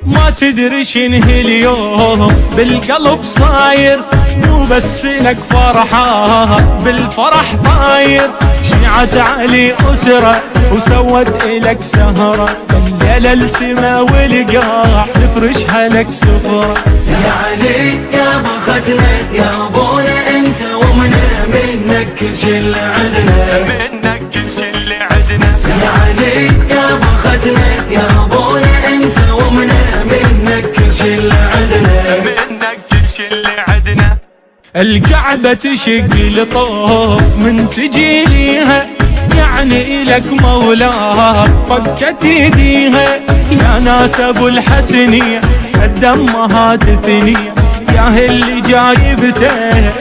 ما تدري شنه اليوم بالقلب صاير، مو بس لك فرحة بالفرح طاير. شيعت علي أسرة وسوت إلك سهرة، الليلة السما والقاع نفرشها لك سفرة. يا علي يا بختنا يا ابونا انت ومنا، منك كل شي اللي عدنا، منك كل شي اللي عدنا. يا علي يا بختنا يا ابونا انت ومنا، منك كل شي اللي عدنا، منك كل شي اللي عدنا. الكعبة تشق لطوف من تجي ليها، يعني إلك مولاها فكت يديها. يا ناس ابو الحسنية الدمها تثنية، يا اللي جايبته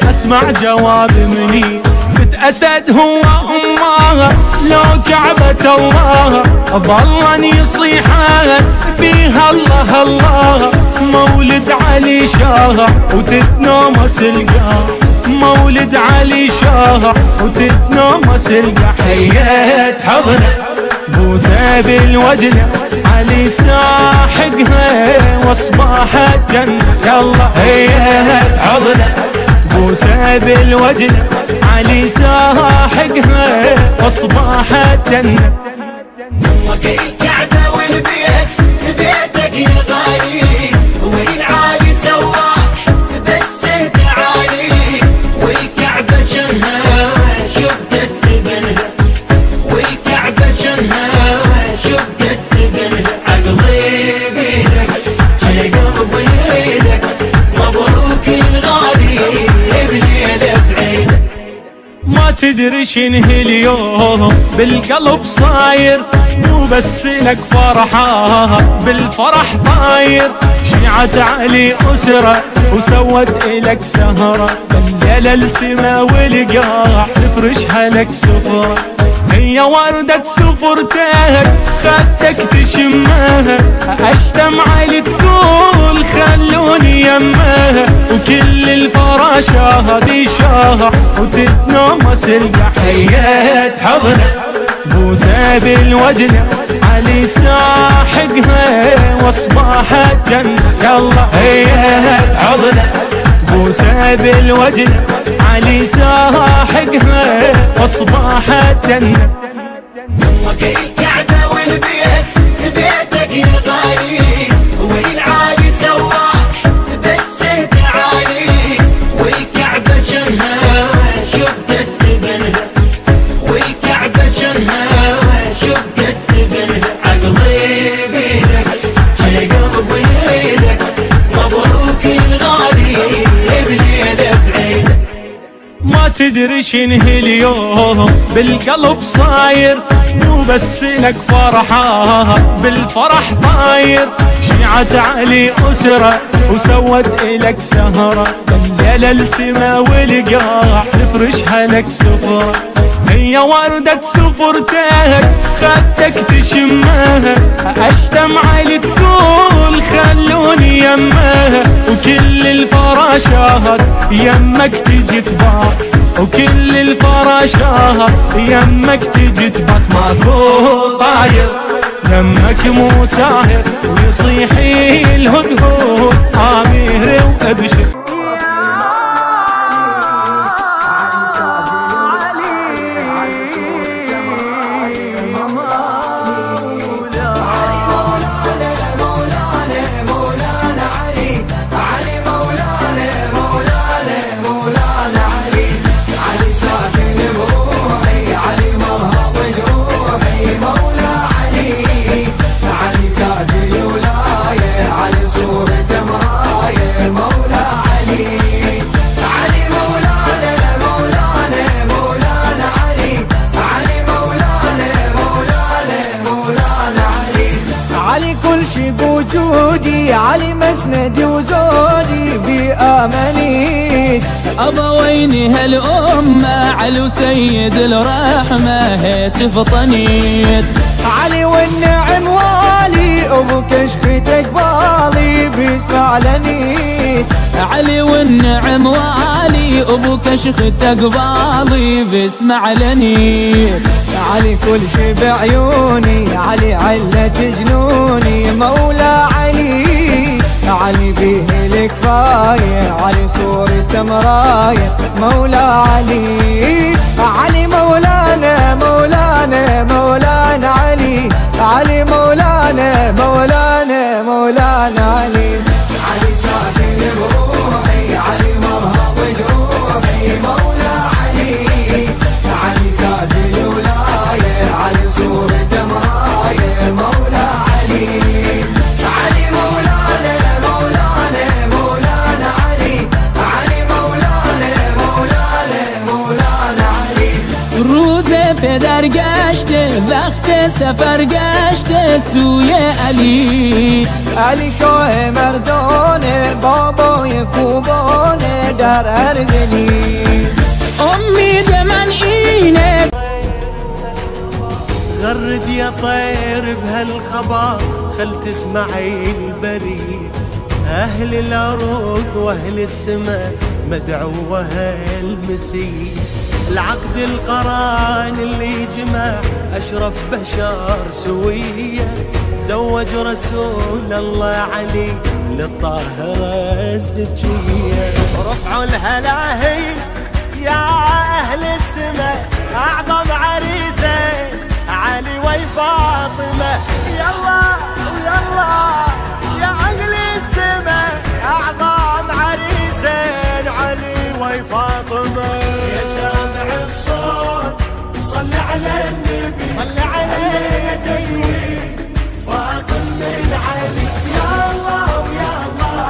اسمع جواب مني. بنت اسد هو امها لو كعبة الله، ظلن يصيحها بيها الله الله. مولد علي شاه وتتنومس القاع، مولد علي شاه وتتنومس القاع. حيات حضنه بوسه بالوجنه، علي ساحقها واصباح الجنة. يلا حيات حضنه بوسه بالوجنه، علي ساحقها واصباح الجنة. وكل الكعبة والبيت بيتك يا غالي، والعالي سواح بس انت عالي. والكعبة جنها شقت تبنها، والكعبة جنها شقت تبنها. عقلي بيدك على قلبي بيدك، مبروك الغالي بليلة عيدك. ما تدري شنه اليوم بالقلب صاير، مو بس لك فرحة بالفرح طاير. شيعت علي أسرة وسوت إلك سهرة، الليلة السما والقاع نفرشها لك سفرة. هي وردة سفرتك خدتك تشمها، اشتم علي تقول خلوني يمها. وكل الفراشات يشاها وتتنومس القاع. حيات حضنه بوسه بالوجنه، علي ساحقها واصباح الجنة. يلا حيات حضنه بوسه بالوجنه، علي ساحقها واصباح الجنة. وكل الكعبة والبيت بيتك يا غالي، والعالي سواح بس انت عالي. والكعبة جنها شقت تبنها، والكعبة جنها شقت تبنها. عقلي بيدك على قلبي بيدك، مبروك الغالي بليلة عيدك. ما تدري شنه اليوم بالقلب صاير، مو بس لك فرحة بالفرح طاير. شيعت علي أسرة وسوت إلك سهرة، الليلة السما والقاع نفرشها لك سفرة. هي وردة سفرتك خدتك تشمها، اشتم علي تقول خلوني يمها. وكل الفراشات يمك تجي تبات، وكل الفراشات يمك تجي تبات. ماكو طاير يمك مو ساهر، ويصيح الهدهد امير وابشر. بوجودي علي مسندي وزودي بأمانيك. أبويني هالأمة علي وسيد الرحمة هيك فطنيت. علي والنعم والي أبو كشفتك بالي بيسمع لني. علي والنعم والي أبو كشختك بالي بيسمع لني. علي كل شي بعيوني، علي علة جنوني، مولا علي ولاية علي صورته مراية مولا علي علي مولانا مولانا مولانا علي علي مولانا مولانا مولانا علي علي ساكن روحي علي مرهض جروحي مولا علي علي تاج الولاية علي صورته مراية مولا علي علي مولانا مولانا مولانا علي علي مولانا مولانا مولانا علي روزه پدر گشته وقت سفر گشته سوی علی علی شاه مردانه بابای خوبانه در هر دلی امید من اینه غرد يا طير بهالخبر خل تسمعي البريد أهل الأرض وأهل السماء مدعوة المسيح العقد القران اللي جمع أشرف بشر سوية زوج رسول الله علي للطاهرة الزكية رفعوا الهلاهي يا أهل السماء أعظم عريسة علي وفاطمة يلا يلا يا أهل السماء أعظم عريسين علي وفاطمة يا سامع الصوت صل على النبي صل عليه تجويد فاطمة من علي يا الله يا الله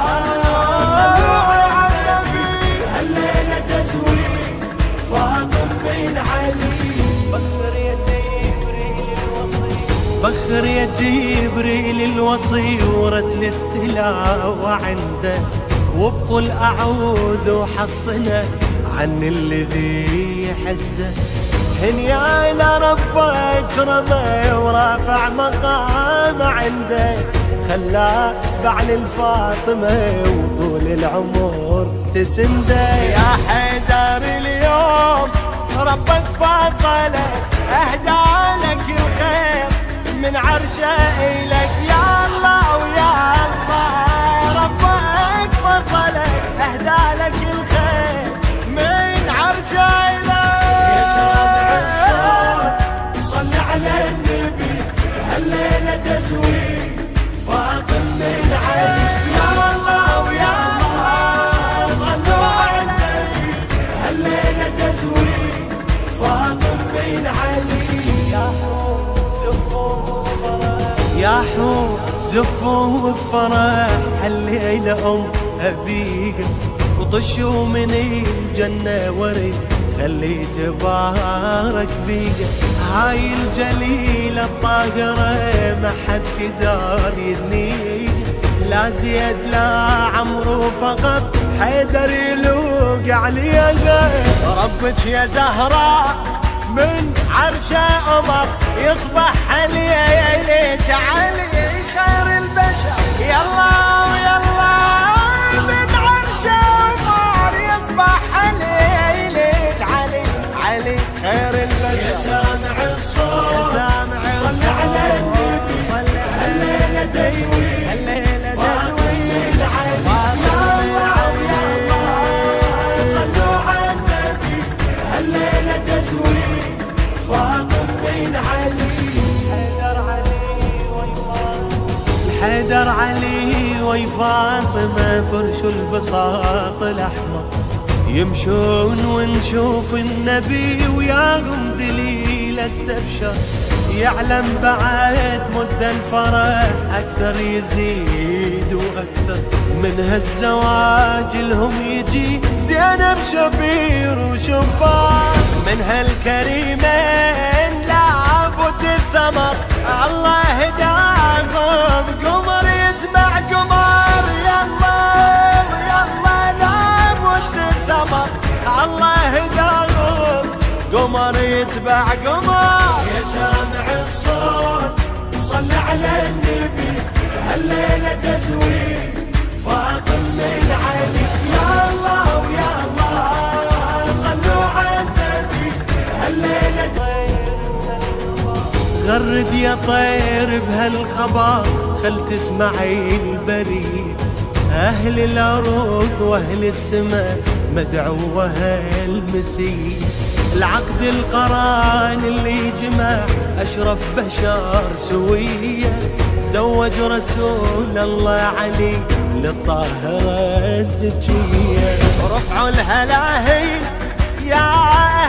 صلوا على النبي هالليلة تزويد فاطمة من علي بخر يا جبريل الوصي ورتل التلاوة عنده وبقول أعوذ وحصنا عن الذي حسده هنيا إلى ربك رمي ورافع مقام عنده خلاه بعل الفاطمة وطول العمر تسنده يا حيدر اليوم ربك فضلك أهدى لك الخير من عرشه إليك يا الله ويا الله ربك فضلك أهدى لك الخير من عرشه إليك يا سامع الصوت صل على النبي هالليلة تزويد فاطمة من علي يا الله ويا الله صلوا على النبي هالليلة تزويد فاطمة من علي يا حور زفوا بفرح هالليلة أم أبيك وطشوا من الجنة ورد خلي تبارك بيك هاي الجليلة الطاهرة ما حد قدر يدنيك لا زيد لا عمرو فقط حيدر يلوق عليها ربك يا زهراء من عرشه أمر يصبح عليك علي خير البشر يلا ويلا من عرشه أمر يصبح عليك علي علي خير البشر يا سامع الصوت صل على النبي هالليلة تزويد هالليلة تزويد صلوا على النبي هالليلة تزويد حيدر علي وفاطمة فرش البساط الأحمر يمشون ونشوف النبي وياهم دليل استبشر يعلم بعد مدة الفرح أكثر يزيد وأكثر من هالزواج لهم يجي زينب شبير وشبار من هالكريمين لابد الثمر الله هداهم قمر يتبع قمر يلا يلا لابد الثمر الله هداهم قمر يتبع قمر يا سامع الصوت صل على النبي هالليلة تزويد فاطمة من علي يا الله ويا الله صلوا على النبي هالليلة غرد يا طير بهالخبر خل تسمعي البريد أهل الأرض وأهل السماء مدعوة المسيح، العقد القران اللي جمع أشرف بشر سوية، زوج رسول الله علي للطاهرة الزكية. رفعوا الهلاهل يا